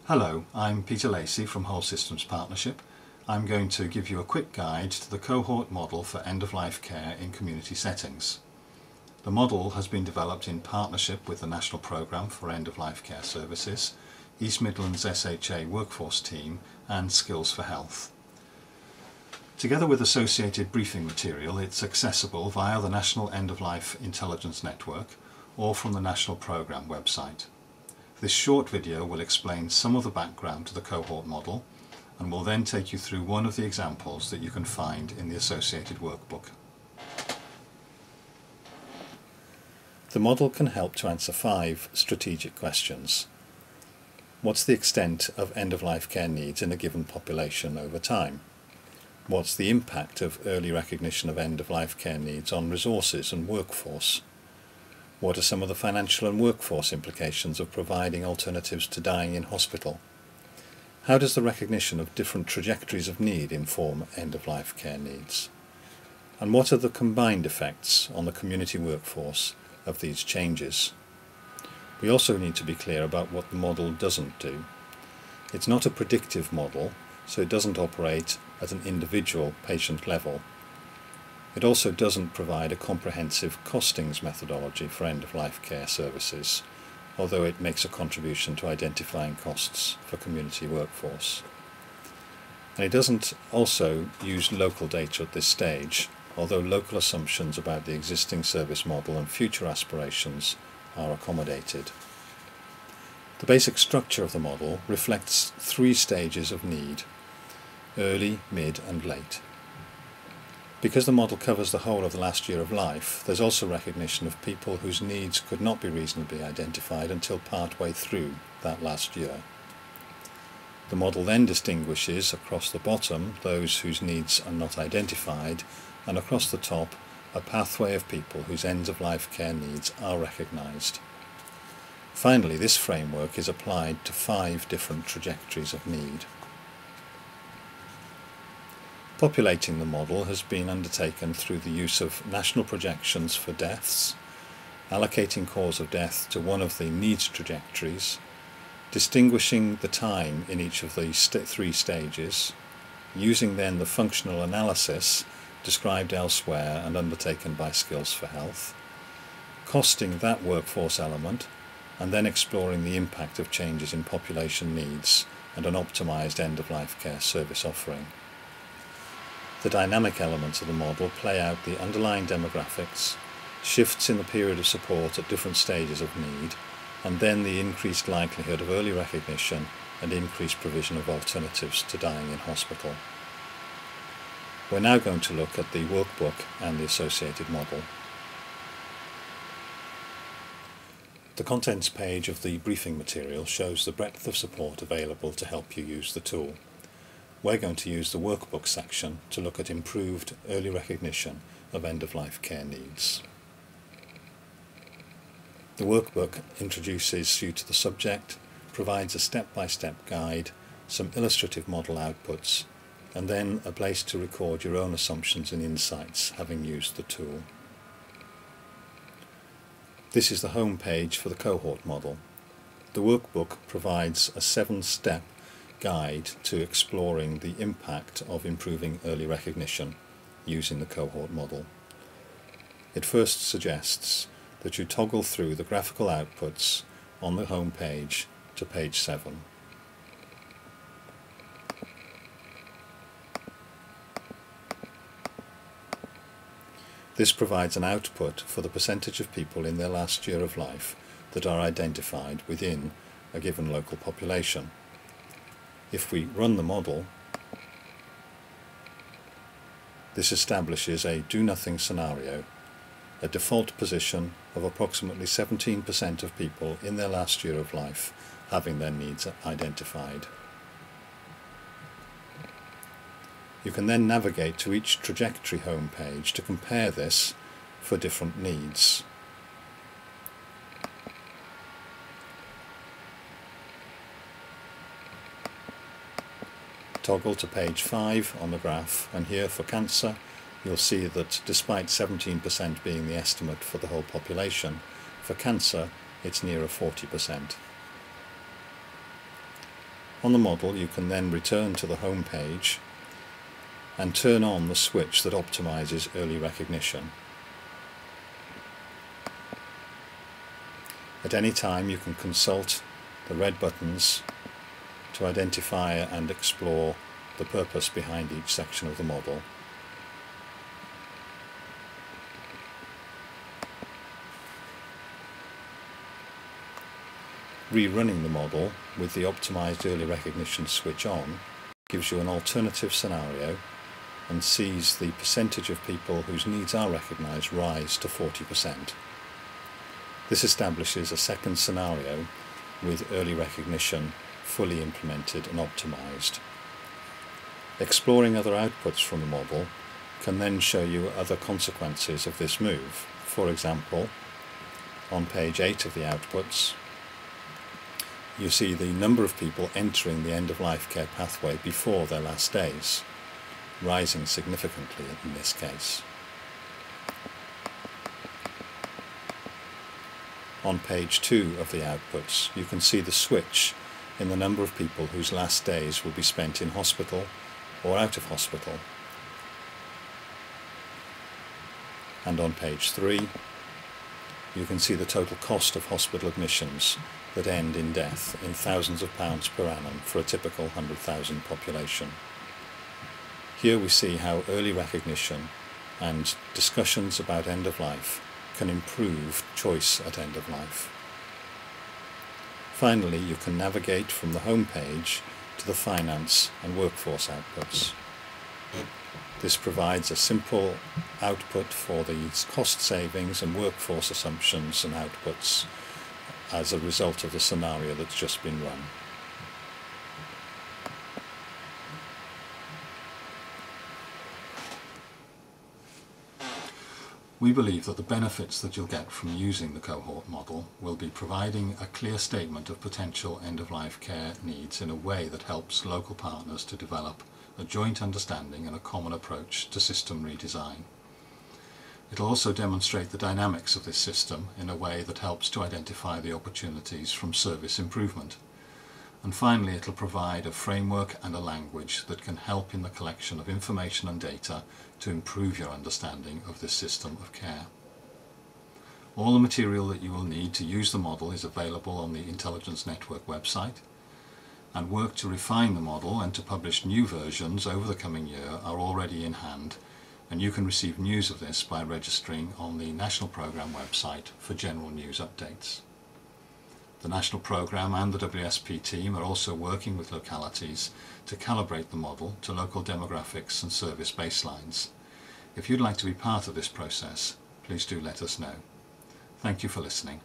Hello, I'm Peter Lacey from Whole Systems Partnership. I'm going to give you a quick guide to the cohort model for end-of-life care in community settings. The model has been developed in partnership with the National Programme for End-of-Life Care Services, East Midlands SHA Workforce Team and Skills for Health. Together with associated briefing material, it's accessible via the National End-of-Life Intelligence Network or from the National Programme website. This short video will explain some of the background to the cohort model and will then take you through one of the examples that you can find in the associated workbook. The model can help to answer 5 strategic questions. What's the extent of end-of-life care needs in a given population over time? What's the impact of early recognition of end-of-life care needs on resources and workforce? What are some of the financial and workforce implications of providing alternatives to dying in hospital? How does the recognition of different trajectories of need inform end-of-life care needs? And what are the combined effects on the community workforce of these changes? We also need to be clear about what the model doesn't do. It's not a predictive model, so it doesn't operate at an individual patient level. It also doesn't provide a comprehensive costings methodology for end-of-life care services, although it makes a contribution to identifying costs for community workforce. And it doesn't also use local data at this stage, although local assumptions about the existing service model and future aspirations are accommodated. The basic structure of the model reflects 3 stages of need: early, mid and late. Because the model covers the whole of the last year of life, there's also recognition of people whose needs could not be reasonably identified until part-way through that last year. The model then distinguishes across the bottom those whose needs are not identified, and across the top a pathway of people whose end-of-life care needs are recognised. Finally, this framework is applied to 5 different trajectories of need. Populating the model has been undertaken through the use of national projections for deaths, allocating cause of death to one of the needs trajectories, distinguishing the time in each of the 3 stages, using then the functional analysis described elsewhere and undertaken by Skills for Health, costing that workforce element, and then exploring the impact of changes in population needs and an optimised end-of-life care service offering. The dynamic elements of the model play out the underlying demographics, shifts in the period of support at different stages of need, and then the increased likelihood of early recognition and increased provision of alternatives to dying in hospital. We're now going to look at the workbook and the associated model. The contents page of the briefing material shows the breadth of support available to help you use the tool. We're going to use the workbook section to look at improved early recognition of end-of-life care needs. The workbook introduces you to the subject, provides a step-by-step guide, some illustrative model outputs, and then a place to record your own assumptions and insights having used the tool. This is the home page for the cohort model. The workbook provides a 7-step guide to exploring the impact of improving early recognition using the cohort model. It first suggests that you toggle through the graphical outputs on the home page to page 7. This provides an output for the percentage of people in their last year of life that are identified within a given local population. If we run the model, this establishes a do-nothing scenario, a default position of approximately 17% of people in their last year of life having their needs identified. You can then navigate to each trajectory home page to compare this for different needs. Toggle to page 5 on the graph, and here for cancer you'll see that despite 17% being the estimate for the whole population, for cancer it's nearer 40%. On the model, you can then return to the home page and turn on the switch that optimizes early recognition. At any time you can consult the red buttons to identify and explore the purpose behind each section of the model. Rerunning the model with the optimized early recognition switch on gives you an alternative scenario and sees the percentage of people whose needs are recognized rise to 40%. This establishes a second scenario with early recognition fully implemented and optimized. Exploring other outputs from the model can then show you other consequences of this move. For example, on page 8 of the outputs, you see the number of people entering the end-of-life care pathway before their last days, rising significantly in this case. On page 2 of the outputs, you can see the switch in the number of people whose last days will be spent in hospital or out of hospital. And on page 3, you can see the total cost of hospital admissions that end in death in thousands of pounds per annum for a typical 100,000 population. Here we see how early recognition and discussions about end of life can improve choice at end of life. Finally, you can navigate from the home page to the finance and workforce outputs. This provides a simple output for these cost savings and workforce assumptions and outputs as a result of the scenario that's just been run. We believe that the benefits that you'll get from using the cohort model will be providing a clear statement of potential end-of-life care needs in a way that helps local partners to develop a joint understanding and a common approach to system redesign. It will also demonstrate the dynamics of this system in a way that helps to identify the opportunities from service improvement. And finally, it will provide a framework and a language that can help in the collection of information and data to improve your understanding of this system of care. All the material that you will need to use the model is available on the Intelligence Network website, and work to refine the model and to publish new versions over the coming year are already in hand, and you can receive news of this by registering on the National Programme website for general news updates. The National Programme and the WSP team are also working with localities to calibrate the model to local demographics and service baselines. If you'd like to be part of this process, please do let us know. Thank you for listening.